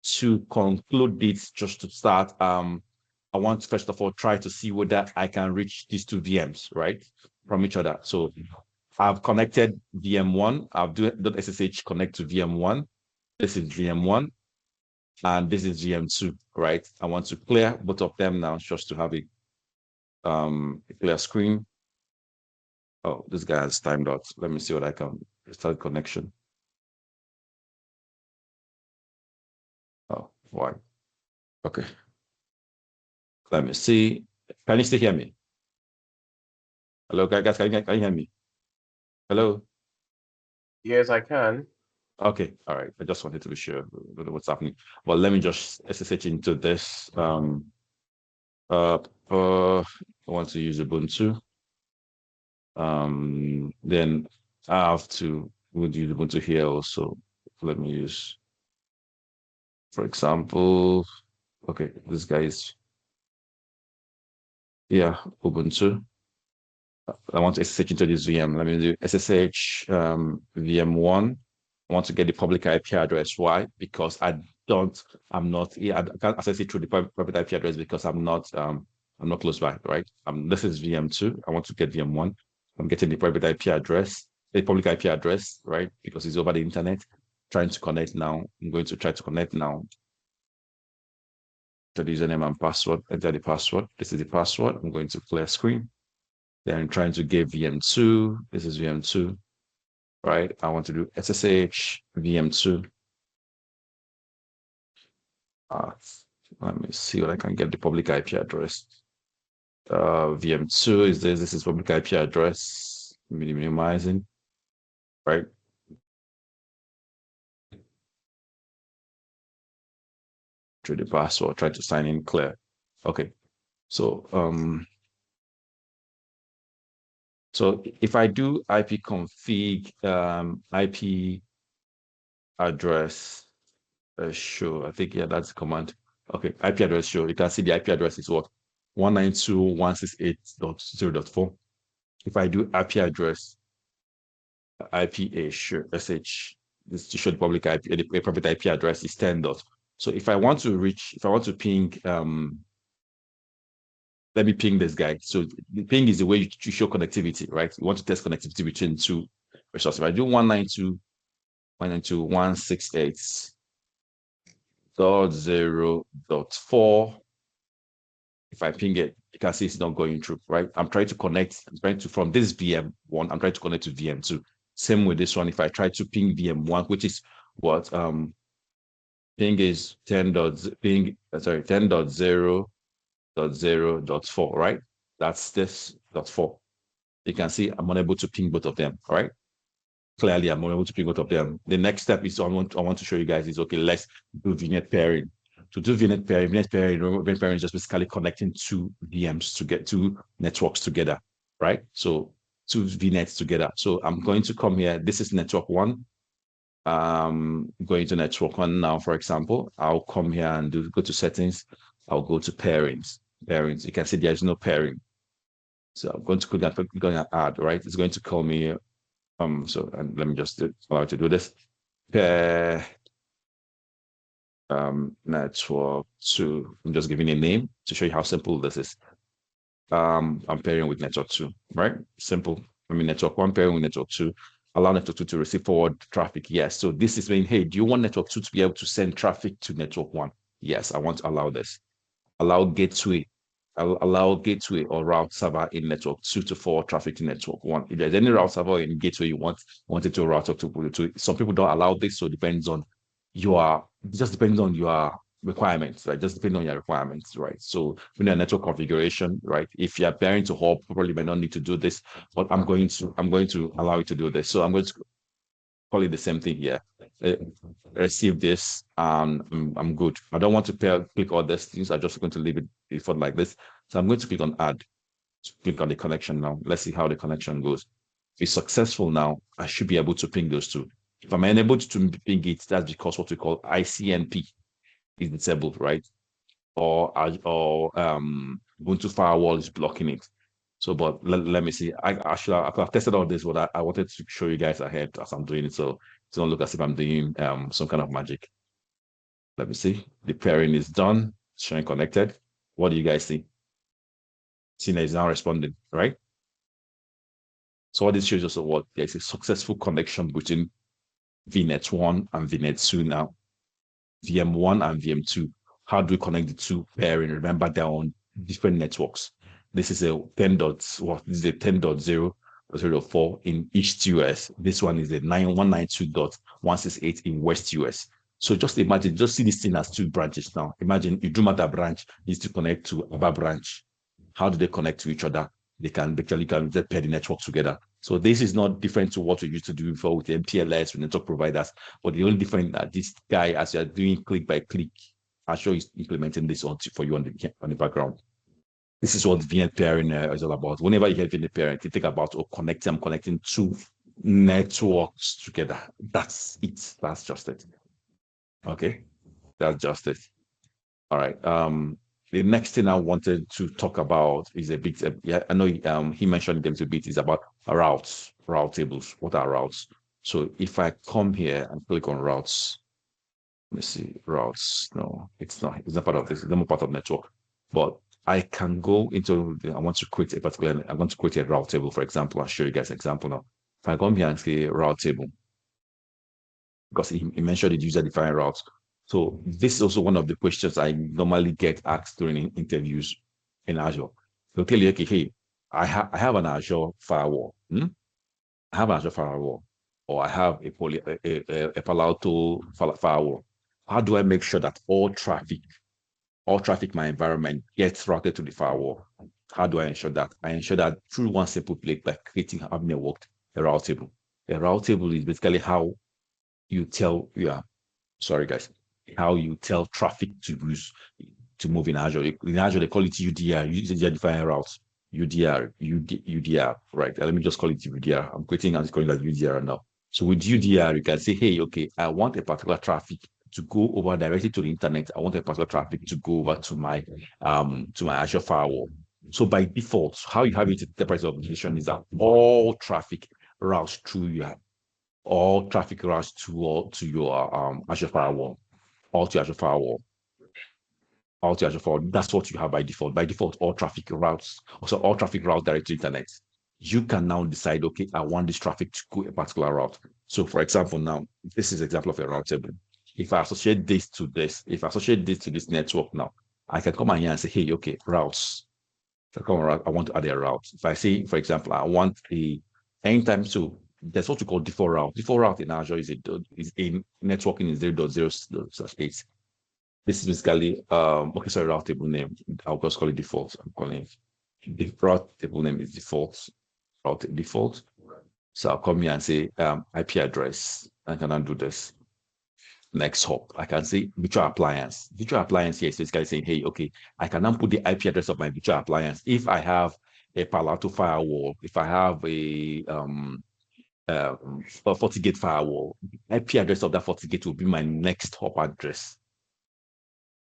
To conclude this, just to start, I want to first of all try to see whether I can reach these two VMs, right, from each other. So I've connected VM1. I've done .ssh connect to VM1. This is VM1, and this is VM2, right? I want to clear both of them now just to have a clear screen. Oh, this guy has timed out. Let me see what I can start connection. Oh, why? Okay. Let me see. Can you still hear me? Hello, guys. Can you hear me? Hello. Yes, I can. Okay. All right. I just wanted to be sure what's happening. Well, let me just SSH into this. Uh, I want to use Ubuntu. Then I have to would use Ubuntu here also. Let me use, for example, okay, this guy is Ubuntu. I want to SSH into this VM. Let me do SSH VM1. I want to get the public IP address. Why? Because I'm not, I can't access it through the private IP address because I'm not close by, right? This is VM2. I want to get VM1. I'm getting the private IP address, the public IP address, right? Because it's over the internet. Trying to connect now. I'm going to try to connect now to the username and password. Enter the password. This is the password. I'm going to clear screen. Then trying to get VM2. This is VM2, right? I want to do SSH VM2. Let me see what I can get the public IP address. VM2 is this. This is public IP address. Minimizing, right? Through the password. Try to sign in clear. Okay. So if I do ipconfig IP address show, I think that's the command. Okay, IP address show. You can see the IP address is what? 192.168.0.4. If I do IP address IPA show sh, this to show the public IP, the private IP address is 10 dot. So if I want to ping let me ping this guy. So the ping is the way you show connectivity, right? You want to test connectivity between two resources. If I do 192.168.0.4, if I ping it, you can see it's not going through, right? I'm trying to from this VM1, I'm trying to connect to VM2. Same with this one. If I try to ping VM1, which is what ping is 10.0.0.4, right? That's this .4. You can see I'm unable to ping both of them, all right? Clearly, I'm unable to ping both of them. The next step is I want to show you guys is, okay, let's do VNet pairing. To do VNet pairing is just basically connecting two VMs to get two networks together, right? So two VNets together. So I'm going to come here. This is network one. going to network one now, for example, I'll come here and go to settings. I'll go to pairings. Pairings. You can see there's no pairing. So I'm going to click on add, right? It's going to call me. So and let me just allow it to do this. Pair network 2. I'm just giving a name to show you how simple this is. I'm pairing with network 2, right? Simple. Network 1 pairing with network 2. Allow network 2 to receive forward traffic. Yes. So this is saying, hey, do you want network 2 to be able to send traffic to network 1? Yes, I want to allow this. Allow gateway. Allow gateway or route server in network 2 to forward traffic to network 1. If there's any route server in gateway you want it to route to, some people don't allow this, so it depends on it just depends on your requirements, right? Just depending on your requirements, right? So when your network configuration, right? If you're pairing to hub, probably may not need to do this, but I'm going to allow you to do this. So I'm going to call it the same thing here. Receive this, and I'm good. I don't want to click all these things. I'm just going to leave it default like this. So I'm going to click on add. Click on the connection now. Let's see how the connection goes. If it's successful now, I should be able to ping those two. If I'm unable to ping it, that's because what we call ICNP is disabled, right? Or Ubuntu firewall is blocking it. So, but let me see. I've tested all this, but I wanted to show you guys ahead as I'm doing it, so it don't look as if I'm doing some kind of magic. Let me see. The pairing is done. Showing connected. What do you guys see? Tina is now responding, right? So what this shows us what there's a successful connection between VNet1 and VNet2 now. VM1 and VM2. How do we connect the two pairing? Remember, they're on different networks. This is a 10.4 in East US. This one is a 192.168 in West US. So just imagine, just see this thing as two branches now. Imagine Idumata branch needs to connect to Aba branch. How do they connect to each other? They can just pair the network together. So this is not different to what we used to do before with MPLS, with network providers. But the only difference that this guy, as you're doing click by click, Azure is implementing this for you on the background. This is what VNet pairing is all about. Whenever you hear VNet pairing, you think about I'm connecting two networks together. That's it. That's just it. Okay, that's just it. All right. The next thing I wanted to talk about is a bit. I know he mentioned them a bit. Is about routes, route tables. What are routes? So if I come here and click on routes, let me see routes. No, it's not. It's not part of this. It's not part of network. But I can go into. I want to create a particular. I want to create a route table, for example. I'll show you guys an example now. If I come here and say route table, because he mentioned the user-defined routes. So this is also one of the questions I normally get asked during interviews in Azure. They'll tell you, okay, hey, I have an Azure firewall. I have an Azure firewall, or I have a Palo Alto firewall. How do I make sure that all traffic in my environment gets routed to the firewall? How do I ensure that? I ensure that through one simple plate by having a route table. A route table is basically how you tell, how you tell traffic to move in Azure. In Azure, they call it UDR, user defined routes. UDR, right? Let me just call it UDR. I'm creating and calling that UDR now. So with UDR, you can say, hey, okay, I want a particular traffic to go over directly to the internet. I want a particular traffic to go over to my Azure firewall. So by default, how you have it in the enterprise organization is that all traffic routes through your your Azure firewall, all to Azure firewall, all to Azure firewall. That's what you have by default. By default, all traffic routes, also all traffic routes direct to internet. You can now decide, okay, I want this traffic to go a particular route. So for example, now, this is an example of a route table. If I associate this to this, network now, I can come in here and say, hey, okay, routes. If I come around, I want to add a route. If I say, for example, I want anytime, so that's what we call default route. Default route in Azure is a networking is 0.0/8. This is basically route table name. I'll just call it default. I'm calling it the route table name is default. Route default. So I'll come here and say IP address. I can undo this. Next hop, I can say virtual appliance. Virtual appliance here is basically saying, hey, okay, I can now put the IP address of my virtual appliance. If I have a Palo Alto firewall, if I have a FortiGate firewall. The IP address of that FortiGate will be my next hop address.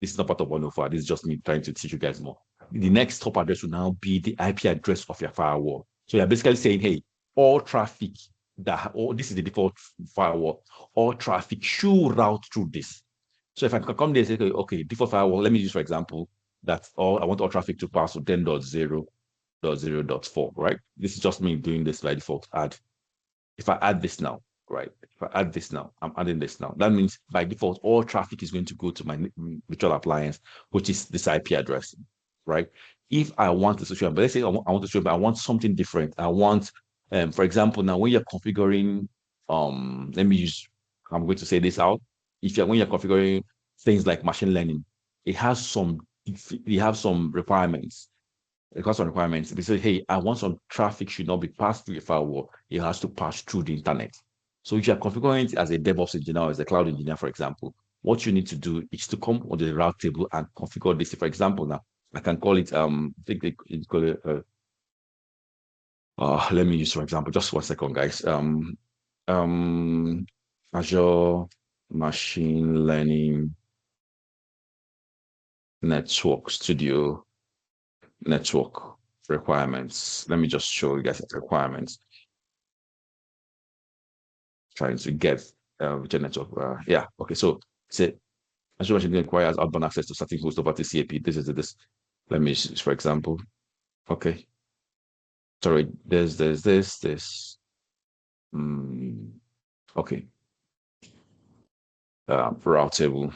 This is not part of 104. This is just me trying to teach you guys more. The next hop address will now be the IP address of your firewall. So you're basically saying, hey, all traffic this is the default firewall, all traffic should route through this. So if I can come there and say, okay, default firewall, let me use, for example, I want all traffic to pass to 10.0.0.4, right? This is just me doing this by default add. If I add this now, right? If I add this now, I'm adding this now. That means by default, all traffic is going to go to my virtual appliance, which is this IP address, right? If I want to show, but let's say I want to show, but I want something different. I want, for example, now when you're configuring, I'm going to say this out. When you're configuring things like machine learning, it has some requirements. It has some requirements. They say, hey, I want some traffic should not be passed through a firewall. It has to pass through the internet. So if you're configuring it as a DevOps engineer or as a cloud engineer, for example, what you need to do is to come on the route table and configure this. For example, now I can call it I think they call it let me use for example, just 1 second, guys. Azure Machine Learning Network Studio network requirements. Let me just show you guys the requirements. Trying to get which network. Yeah, okay. So say Azure Machine Learning requires outbound access to certain host over TCP. This is this. Let me use, for example. Okay. Sorry, there's this. Okay. Route table.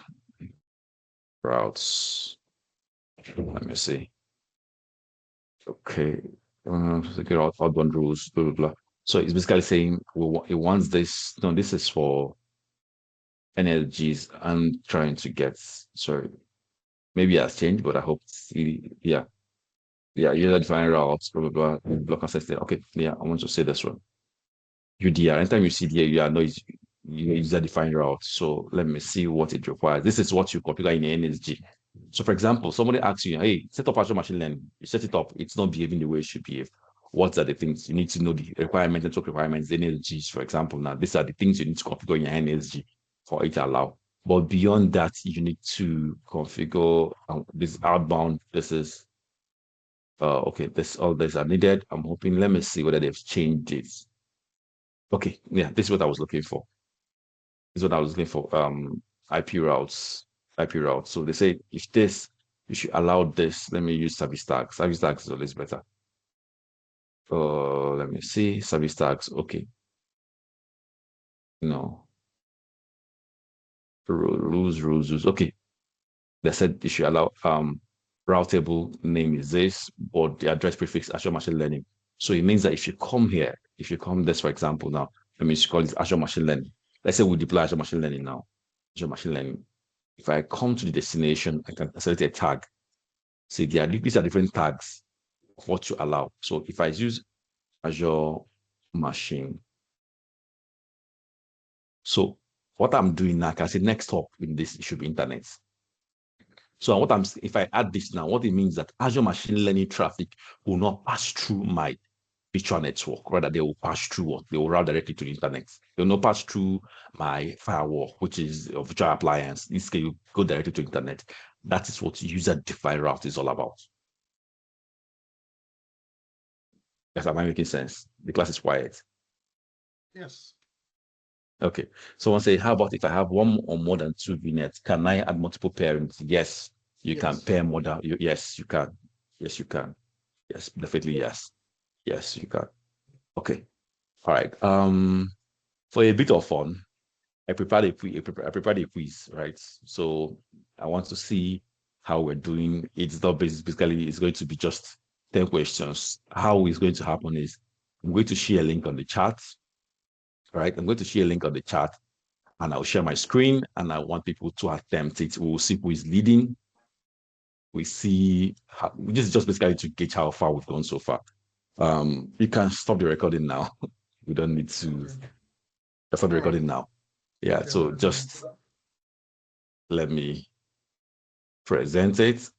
Routes. Let me see. Okay. Figure out outbound rules, blah, blah, blah. So it's basically saying it wants this. No, this is for NLGs. I'm trying to get, sorry, maybe it has changed, but I hope, yeah, user defined routes, blah, blah, blah, block access. Okay, yeah, I want to say this one. UDR, anytime you see the UDR, know it's user defined route. So let me see what it requires. This is what you configure in NSG. So for example, somebody asks you, hey, set up Azure Machine Learning. You set it up, it's not behaving the way it should behave. What are the things you need to know? The requirements, network requirements, NSGs, for example. Now, these are the things you need to configure in your NSG for it to allow. But beyond that, you need to configure this outbound. This is okay. All these are needed. I'm hoping. Let me see whether they've changed it. Okay, yeah, this is what I was looking for. This is what I was looking for. IP routes. So they say if this, you should allow this. Let me use service tags. Service tags is always better. Let me see. Service tags. Okay. No. Rules. Okay. They said you should allow route table name is this, but the address prefix Azure Machine Learning. So it means that if you come here, if you come this, for example, now, let me just call it Azure Machine Learning. Let's say we deploy Azure Machine Learning now. Azure Machine Learning. If I come to the destination, I can select a tag. See, these are different tags of what you allow. So if I use Azure Machine, so what I'm doing now, I can say next up in this, it should be internet. So if I add this now, what it means that Azure Machine Learning traffic will not pass through my virtual network. Rather, they will pass through what? They will route directly to the internet. They will not pass through my firewall, which is a virtual appliance. This can go directly to the internet. That is what user-defined route is all about. Yes, am I making sense? The class is quiet. Yes. Okay. Someone say, how about if I have one or more than 2 VNets? Can I add multiple pairings? Yes, you can pair more than yes, you can. Yes, you can. Yes, definitely yes. Yes, you can. Okay. All right. For a bit of fun, I prepared a quiz, right? So I want to see how we're doing. It's not basically it's going to be just 10 questions. How it's going to happen is I'm going to share a link on the chat. Right, I'm going to share a link on the chat and I'll share my screen and I want people to attempt it. We'll see who is leading. We see this is just basically to gauge how far we've gone so far. You can stop the recording now. We don't need to stop the recording now. Yeah, so just let me present it.